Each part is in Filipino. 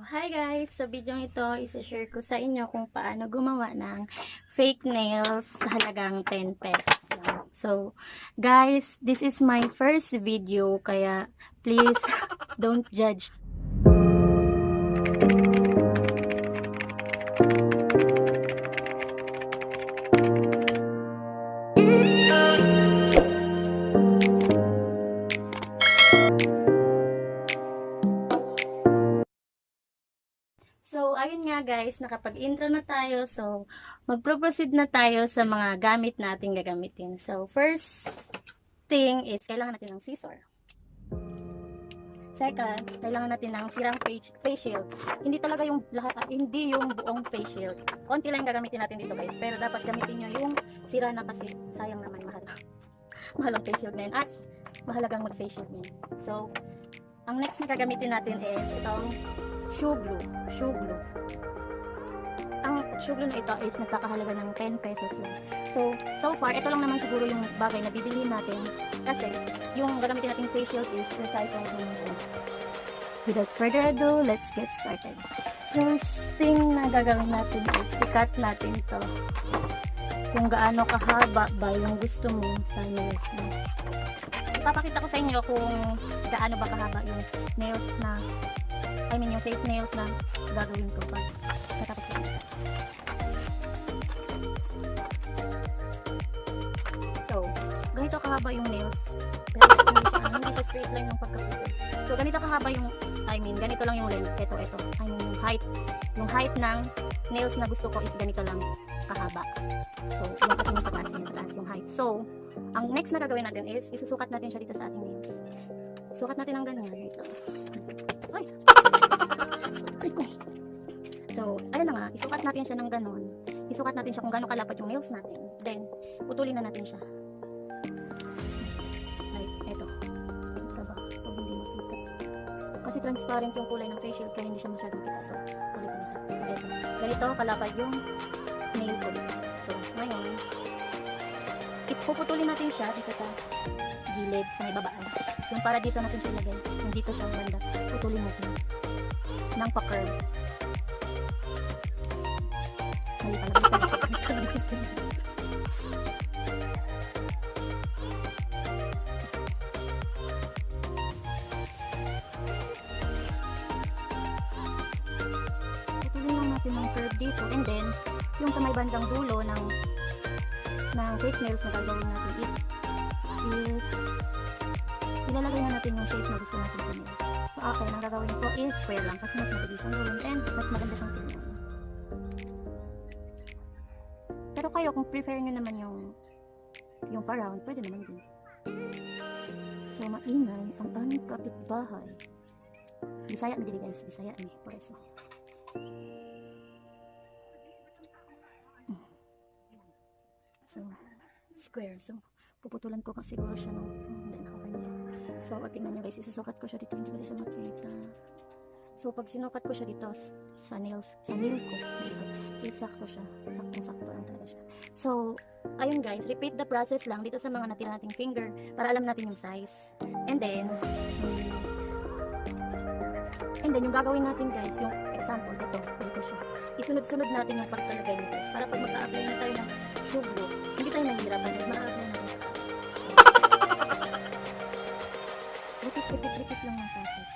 Hi guys! Sa video ito, isa-share ko sa inyo kung paano gumawa ng fake nails sa halagang 10 pesos lang. So, guys, this is my first video, kaya please don't judge. So, ayun nga guys, nakapag-intro na tayo. So, magpo-proceed na tayo sa mga gamit natin gagamitin. So, first thing is, kailangan natin ng scissor. Second, kailangan natin ng sirang face shield. Hindi talaga yung hindi yung buong face shield. Konti lang gagamitin natin dito guys. Pero dapat gamitin nyo yung sira na kasi sayang naman mahal. Mahal ang face shield na yun. At mahalagang mag-face shield na yun. So, ang next na gagamitin natin is itong shoe glue. Ang shoe glue na ito is nagkakahalaga ng 10 pesos lang. So far, ito lang naman siguro yung bagay na bibilihin natin kasi yung gagamitin natin face shield is recycled. Without further ado, let's get started. First thing na gagawin natin is i-cut natin to kung gaano kahaba ba yung gusto mo sa nails mo. Ipapakita ko sa inyo kung gaano ba kahaba yung nails na yung fake nails na gagawin ko pag natapos ko. So, ganito kahaba yung nails. Pero hindi siya straight line yung pagkaputol. So, ganito kahaba yung, ganito lang yung length. Ito. Yung height. Yung height ng nails na gusto ko is ganito lang kahaba. So, yung kasi yung pataas yung height. So, ang next na gagawin natin is, isusukat natin siya dito sa ating nails. Sukat natin ang ganyan. Ito. Ay! So, ayun na nga, isukat natin siya ng ganon. Isukat natin siya kung gano'ng kalapad yung nails natin. Then, putulin na natin siya. Like, eto. Ito ba? Huwag hindi makita. Kasi transparent yung kulay ng face shield kaya hindi siya masyadong kita. So, ulitin natin. Eto. Ganito kalapad yung nail ko. So, ngayon, ipuputulin natin siya dito sa gilid, sa may babaan. Yung para dito natin siya lagay. Yung dito siya banda. Putulin natin. Nang pa-curve. Mali pala. Putulin lang natin ng curve dito. And then, yung sa may bandang dulo ng face nails na gagawin natin is ilalagay na natin yung shape na gusto natin sa nails. So akin, ang gagawin ko is square lang kasi mas mabilis ang gawin and mas maganda siyang tingnan. Pero kayo, kung prefer nyo naman yung pa-round, pwede naman din. So maingay ang aming kapitbahay. Bisaya na dili guys, Bisaya ni por eso. So, square. So, puputulan ko kasi siguro siya ng so, tingnan nyo guys, isusukat ko siya dito, hindi kasi siya makita. So, pag sinukat ko siya dito sa nail ko, dito, isakto siya, saktong-sakto lang talaga siya. So, ayun guys, repeat the process lang dito sa mga natira nating finger para alam natin yung size. And then, yung gagawin natin guys, yung example, dito siya. Isunod-sunod natin yung pagtalagay nito guys, para pag magka-apply na tayo ng shoe glue, hindi tayo mahirapan, maka-apply na. Repeat lang ng process.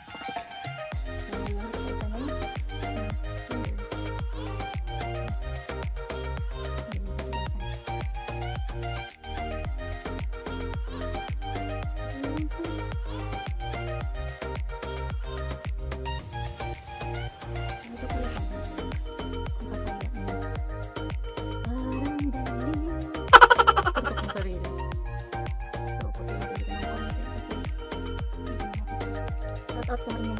Out sa mga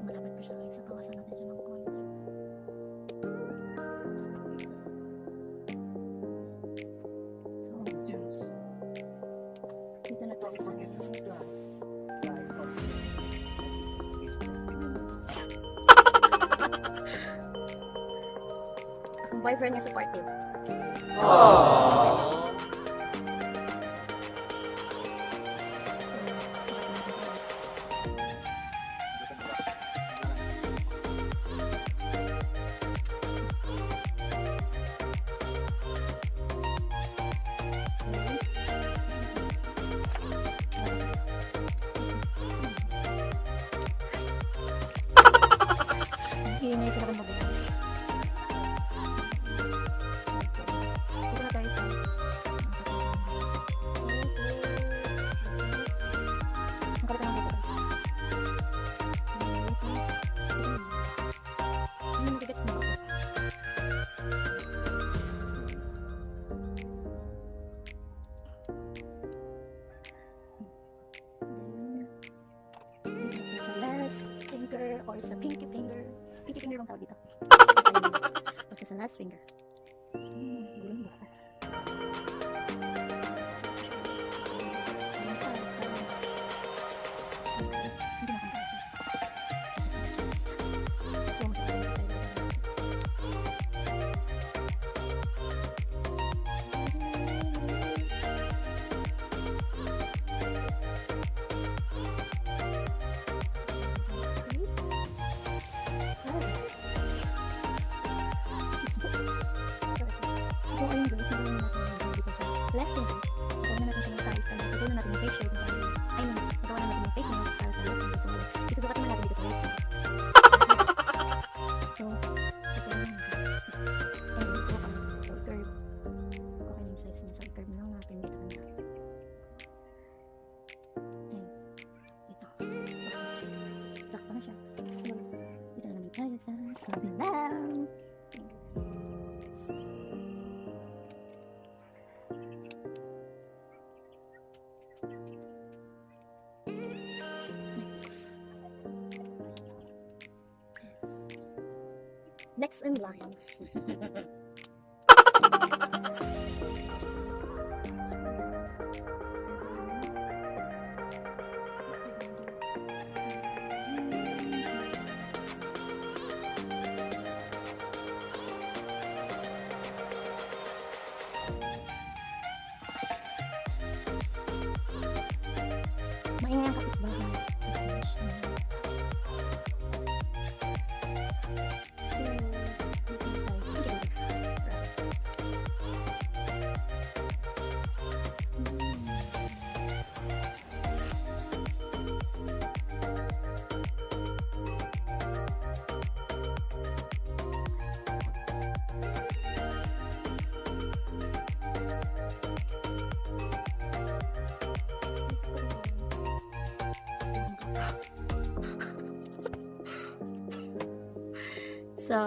malapit pa siya guys, so bawasan natin siya ng konti. So dito na tayo sa boyfriend niya supportive. Aww. Ingay ko na rin mabuhay. Ito na tayo sa ang kalita ng buto. Yung nagigits na ako. Or sa pinky finger bang tawag dito? O sa last finger. Gulong ba? Left finger. Gawin na natin siya ng size. Gawin na natin yung face shape. I mean, nagawa na natin yung fake nails para sa left finger. So, dito sukat naman natin dito sa left finger. So, ito na natin. And dito kami. So, curve. Okay na yung size niya. So, curve na lang natin dito na. And, dito. Sakto na siya. So, dito na naman tayo sa kabilang. Next in line. Maingay ang kapitbahay. So,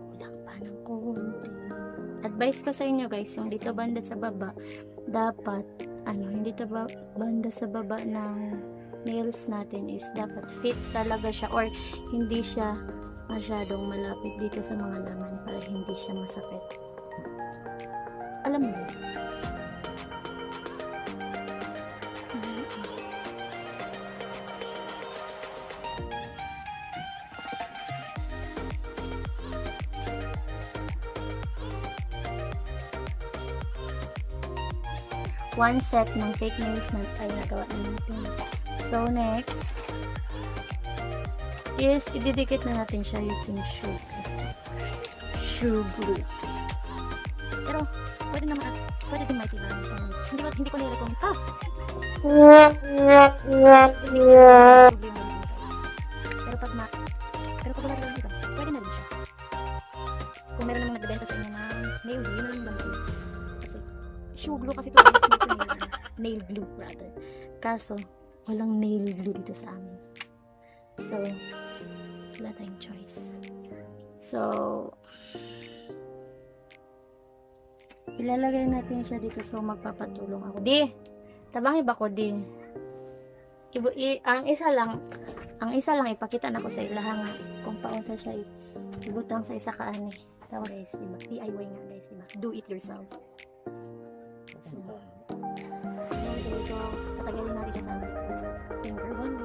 kulang pa ng konti. Advice ko sa inyo guys, yung dito banda sa baba, dapat, yung dito banda sa baba ng nails natin is dapat fit talaga siya or hindi siya masyadong malapit dito sa mga laman para hindi siya masakit. Alam mo? One set ng fake nails na ay nagawa na natin. So, next is ididikit na natin siya using shoe glue. Pero, pwede naman pwede din multi-brand. Hindi ko nire-recommend. Pero pag wala rin dito, pwede na rin siya. Kung meron namang nagbebenta sa inyo ng nail glue, yun na lang gamit nyo. Shoe glue kasi ito is nail glue rather. Kaso, walang nail glue dito sa amin. So, wala tayong choice. So, ilalagay natin siya dito. So, magpapatulong ako. Tabangi ba ko din? Ang isa lang ipakita na ko sa ilahan kung paunsa siya ibutang sa isa kaani. Tawa guys, diba? DIY nga guys, diba? Do it yourself. So, tatagalin natin siya sa finger 1.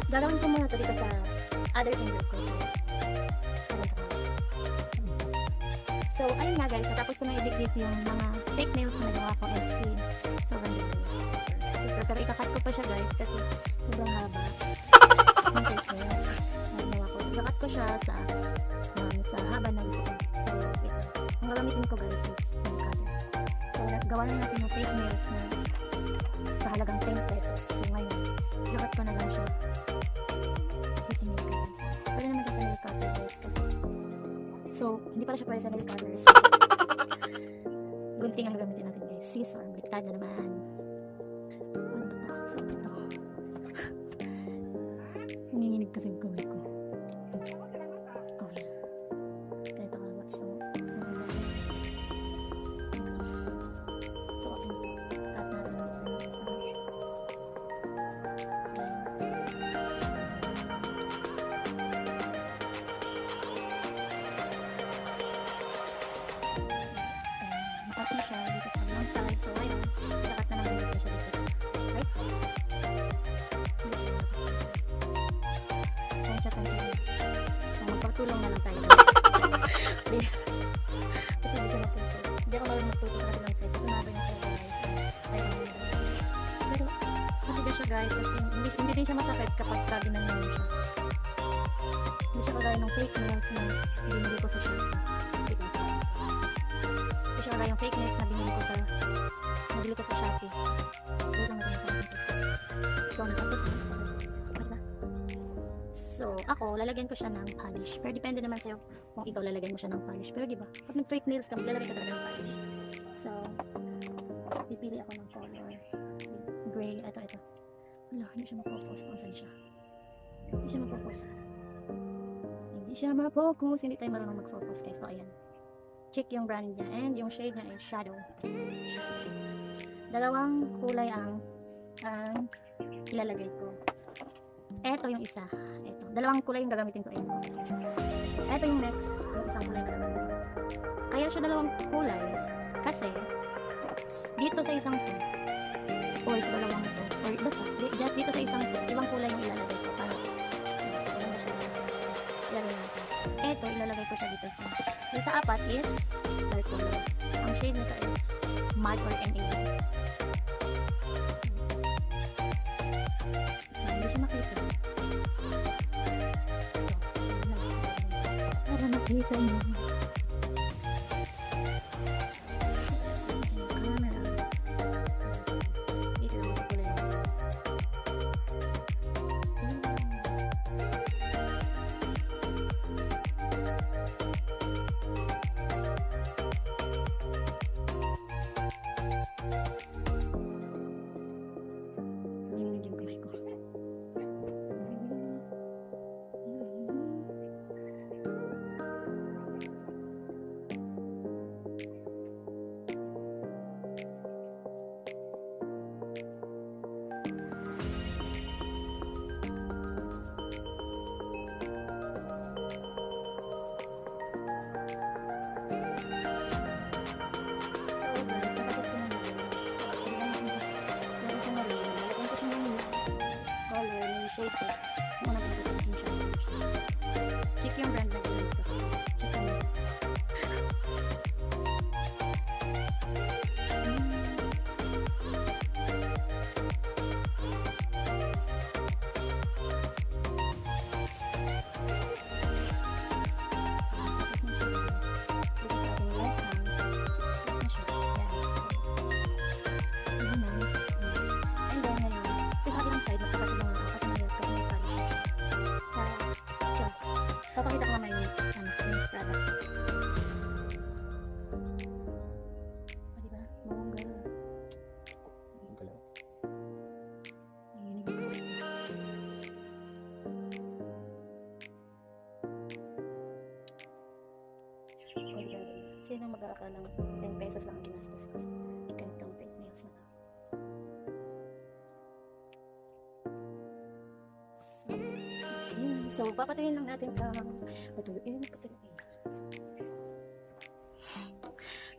Gagawin ko muna ito dito sa other finger ko. So, ayun nga guys, natapos ko na i-dictate yung mga fake nails na nagawa ko FC. So, ganyan. Pero ikakat ko pa siya guys kasi sobrang haba. fake nails na ginawa ko. Gakat ko siya sa haba na gusto ko. So, ito. Ang gagamitin ko guys is nail cutter. So, gawa na natin yung fake nails na sa halagang 10 pesos. So, ngayon, gakat ko na lang siya. Using nail cutter. Pwede naman siya sa nail cutter guys. So, hindi pala siya pwede sa nail cutter. So, gunting ang gagamitin natin guys. Scissor. Baliktad na naman. So, ito. Nanginginig kasi yung kamay ko. Oh, yeah. Ganito ka lang. So, cut natin dito. Nakat na siya dito sa long side. So, ngayon, nakat na naman dito siya dito. Right side. Ayan siya tayo. So, magpagtulong na lang tayo. Please. Kasi hindi siya magpagtulong. Hindi ako marunong magpagtulong kasi lang side. Ito natin na siya guys. Pero, matigas siya guys. Kasi hindi din siya masakit kapag ginanyan siya. Hindi siya kagaya ng fake nails na binili ko sa Shopee. Hindi siya kagaya ng fake nails na binili ko sa Shopee. Wait lang natin sa akin. So, nakapos na. So, ako, lalagyan ko siya ng polish. Pero depende naman sa'yo kung ikaw lalagyan mo siya ng polish. Pero diba, pag nag-fake nails ka, lalagyan ka talaga ng polish. So, pipili ako ng color. Gray, ito. Wala, hindi siya mapopos kung saan siya. Hindi siya mapopos. Hindi tayo marunong mag-focus guys. So, ayan. Check yung brand niya. And yung shade niya is shadow. Dalawang kulay ang ilalagay ko. Ito yung isa. Ito. Dalawang kulay yung gagamitin ko. Ito yung next. Yung isang kulay na gagamitin ko. Kaya siya dalawang kulay. Kasi, dito sa isang to, or sa dalawang to, or basta, just dito sa isang to, ibang kulay yung ilalagay ko. Para, ilalagay natin. Ito, ilalagay ko siya dito sa. Yung sa apat is, dark color. Ang shade nito is, matte or NA. Hindi siya makita. Para makita mo. Check yung brand na ginamit ko. Check mo. Papakita ko naman yung finished product. O diba? Bongga. O diba? Sino mag-aakala ng 10 pesos lang ang ginastos ko sa ganitong fake nails na to? So, papatayin lang natin patuluin.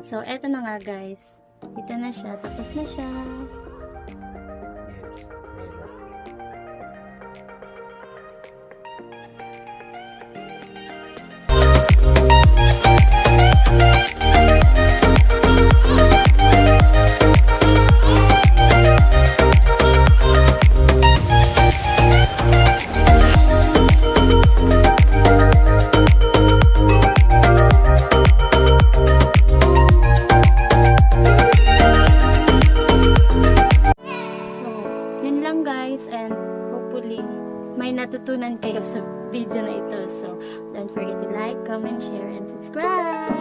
So, eto na nga guys. Ito na siya. Tapos na siya. natutunan kayo sa video na ito. So, don't forget to like, comment, share, and subscribe!